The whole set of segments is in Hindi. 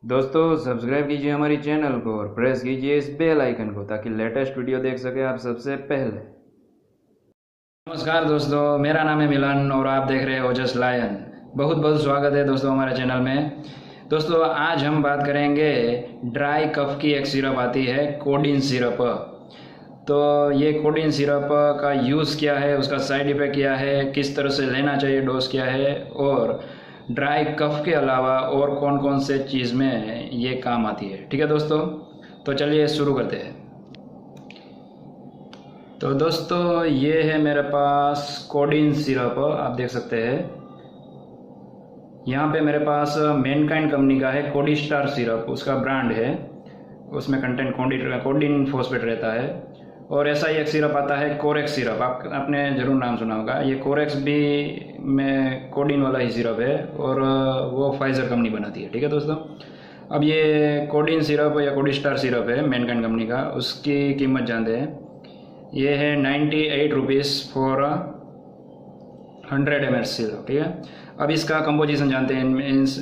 दोस्तों सब्सक्राइब कीजिए हमारी चैनल को और प्रेस कीजिए इस बेल आइकन को ताकि लेटेस्ट वीडियो देख सके आप सबसे पहले। नमस्कार दोस्तों, मेरा नाम है मिलन और आप देख रहे हैं ओजस लायन। बहुत बहुत स्वागत है दोस्तों हमारे चैनल में। दोस्तों आज हम बात करेंगे ड्राई कफ की एक सिरप आती है कोडीन सिरप। तो ये कोडीन सिरप का यूज़ क्या है, उसका साइड इफ़ेक्ट क्या है, किस तरह से लेना चाहिए, डोज क्या है और ड्राई कफ के अलावा और कौन कौन से चीज़ में ये काम आती है। ठीक है दोस्तों, तो चलिए शुरू करते हैं। तो दोस्तों ये है मेरे पास कोडीन सिरप, आप देख सकते हैं। यहाँ पे मेरे पास मैनकाइंड कंपनी का है कोडिस्टार सिरप, उसका ब्रांड है। उसमें कंटेंट कोडीन फॉस्फेट रहता है। और ऐसा ही एक सिरप आता है कोरेक्स सिरप, आपने ज़रूर नाम सुना होगा। ये कोरेक्स भी में कोडीन वाला ही सिरप है और वो फाइजर कंपनी बनाती है। ठीक है दोस्तों, अब ये कोडीन सिरप या कोडिस्टार सिरप है मैनकाइंड कंपनी का, उसकी कीमत जानते हैं। ये है 98 रुपीज़ फॉर 100 ml सिरप। ठीक है, अब इसका कंपोजिशन जानते हैं,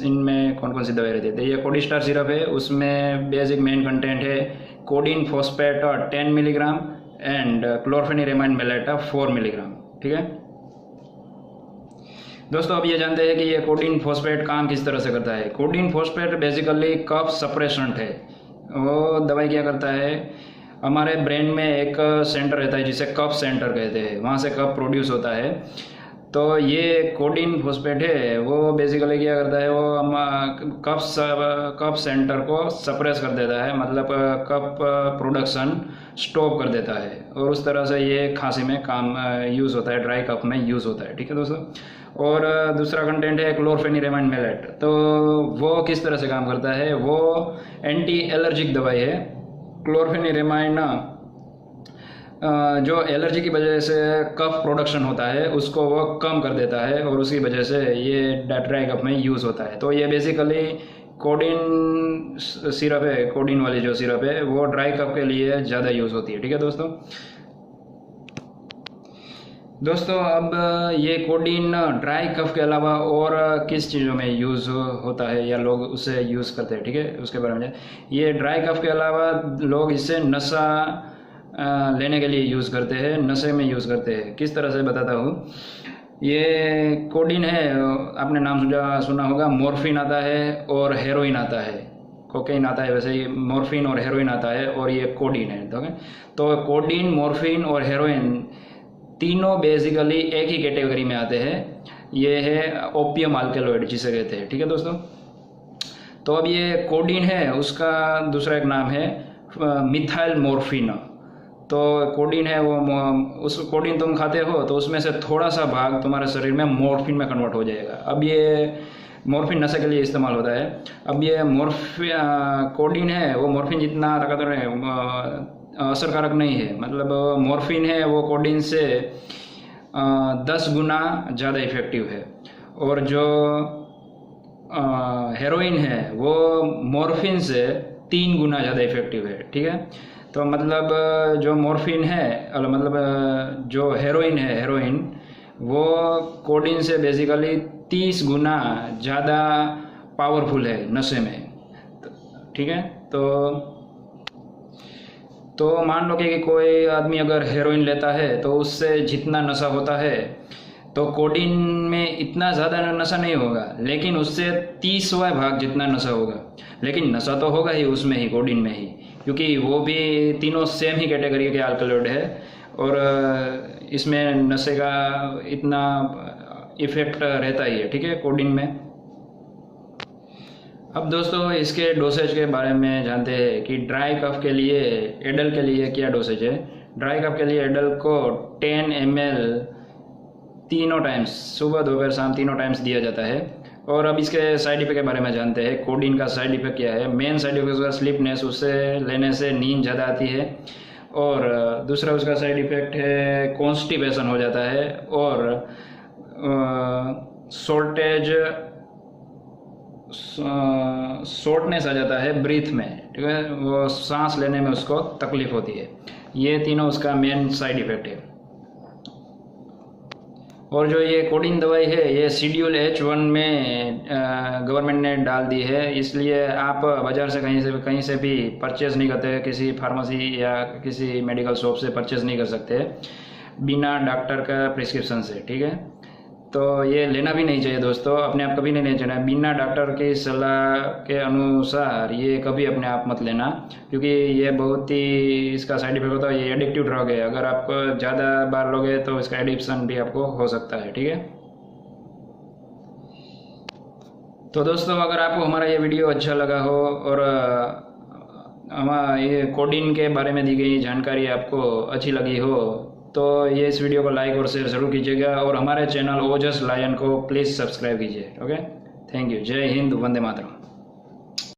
इनमें कौन कौन सी दवाई रहती है। ये कोडिस्टार सिरप है, उसमें बेसिक मेन कंटेंट है codeine phosphate 10 milligram and chlorpheniramine maleate 4 milligram. ठीक है दोस्तों, अब ये जानते हैं कि ये कोडीन फॉस्फेट काम किस तरह से करता है। Codeine phosphate basically cough suppressant है। वो दवाई क्या करता है, हमारे ब्रेन में एक सेंटर रहता है जिसे कफ सेंटर कहते हैं, वहाँ से कफ प्रोड्यूस होता है। तो ये कोडीन फॉस्फेट है, वो बेसिकली क्या करता है, वो कफ सेंटर को सप्रेस कर देता है, मतलब कफ प्रोडक्शन स्टॉप कर देता है और उस तरह से ये खांसी में काम यूज़ होता है, ड्राई कफ में यूज़ होता है। ठीक है दोस्तों, और दूसरा कंटेंट है क्लोरफेनिरेमाइन मेलेट। तो वो किस तरह से काम करता है, वो एंटी एलर्जिक दवाई है। क्लोरफेनिरेमाइन जो एलर्जी की वजह से कफ प्रोडक्शन होता है उसको वो कम कर देता है और उसकी वजह से ये ड्राई कफ में यूज़ होता है। तो ये बेसिकली कोडीन सिरप है, कोडीन वाली जो सिरप है वो ड्राई कफ के लिए ज़्यादा यूज़ होती है। ठीक है दोस्तों अब ये कोडीन ड्राई कफ के अलावा और किस चीज़ों में यूज़ होता है या लोग उसे यूज़ करते हैं, ठीक है, उसके बारे में। ये ड्राई कफ के अलावा लोग इसे नशा लेने के लिए यूज़ करते हैं, नशे में यूज़ करते हैं। किस तरह से बताता हूँ। ये कोडीन है, आपने नाम सुना होगा। मॉर्फिन आता है और हेरोइन आता है, कोकेन आता है, वैसे ही मॉर्फिन और हेरोइन आता है और ये कोडीन है। तो कोडीन, मॉर्फिन और हेरोइन तीनों बेसिकली एक ही कैटेगरी में आते हैं। ये है ओपियम अल्कलॉइड जिसे कहते हैं। ठीक है दोस्तों, तो अब ये कोडीन है, उसका दूसरा एक नाम है मिथाइल मॉर्फिन। तो कोडीन है वो, उस कोडीन तुम खाते हो तो उसमें से थोड़ा सा भाग तुम्हारे शरीर में मॉर्फिन में कन्वर्ट हो जाएगा। अब ये मॉर्फिन नशे के लिए इस्तेमाल होता है। अब ये कोडीन है वो मॉर्फिन जितना ताकतवर है, असरकारक नहीं है। मतलब मॉर्फिन है वो कोडीन से 10 गुना ज़्यादा इफेक्टिव है और जो हेरोइन है वो मॉर्फिन से 3 गुना ज़्यादा इफेक्टिव है। ठीक है, तो मतलब जो मॉर्फिन है, मतलब जो हेरोइन है, हेरोइन वो कोडीन से बेसिकली 30 गुना ज़्यादा पावरफुल है नशे में। ठीक है, तो मान लो कि कोई आदमी अगर हेरोइन लेता है तो उससे जितना नशा होता है तो कोडीन में इतना ज़्यादा नशा नहीं होगा, लेकिन उससे 30वां भाग जितना नशा होगा। लेकिन नशा तो होगा ही उसमें ही, कोडीन में ही, क्योंकि वो भी तीनों सेम ही कैटेगरी के अल्कलॉइड है और इसमें नशे का इतना इफेक्ट रहता ही है। ठीक है, कोडीन में। अब दोस्तों इसके डोसेज के बारे में जानते हैं कि ड्राई कफ के लिए, एडल के लिए क्या डोसेज है। ड्राई कफ के लिए एडल को 10 ml तीनों टाइम्स, सुबह दोपहर शाम तीनों टाइम्स दिया जाता है। और अब इसके साइड इफेक्ट के बारे में जानते हैं। कोडीन का साइड इफेक्ट क्या है। मेन साइड इफेक्ट उसका स्लीपनेस, उससे लेने से नींद ज़्यादा आती है। और दूसरा उसका साइड इफेक्ट है कॉन्स्टिपेशन हो जाता है और शॉर्टनेस आ जाता है ब्रीथ में। ठीक है, वो सांस लेने में उसको तकलीफ होती है। ये तीनों उसका मेन साइड इफेक्ट है। और जो ये कोडिन दवाई है ये शेड्यूल H1 में गवर्नमेंट ने डाल दी है, इसलिए आप बाज़ार से कहीं से भी परचेज़ नहीं करते, किसी फार्मेसी या किसी मेडिकल शॉप से परचेज़ नहीं कर सकते बिना डॉक्टर का प्रिस्क्रिप्शन से, ठीक है। तो ये लेना भी नहीं चाहिए दोस्तों, अपने आप कभी नहीं लेना चाहिए, बिना डॉक्टर की सलाह के अनुसार ये कभी अपने आप मत लेना, क्योंकि ये बहुत ही इसका साइड इफेक्ट होता है, ये एडिक्टिव ड्रग है, अगर आप ज़्यादा बार लोगे तो इसका एडिक्शन भी आपको हो सकता है, ठीक है। तो दोस्तों अगर आपको हमारा ये वीडियो अच्छा लगा हो और हमारा ये कोडिन के बारे में दी गई जानकारी आपको अच्छी लगी हो तो ये इस वीडियो को लाइक और शेयर ज़रूर कीजिएगा, और हमारे चैनल ओजस लायन को प्लीज़ सब्सक्राइब कीजिए। Okay, thank you. जय हिंद, वंदे मातरम।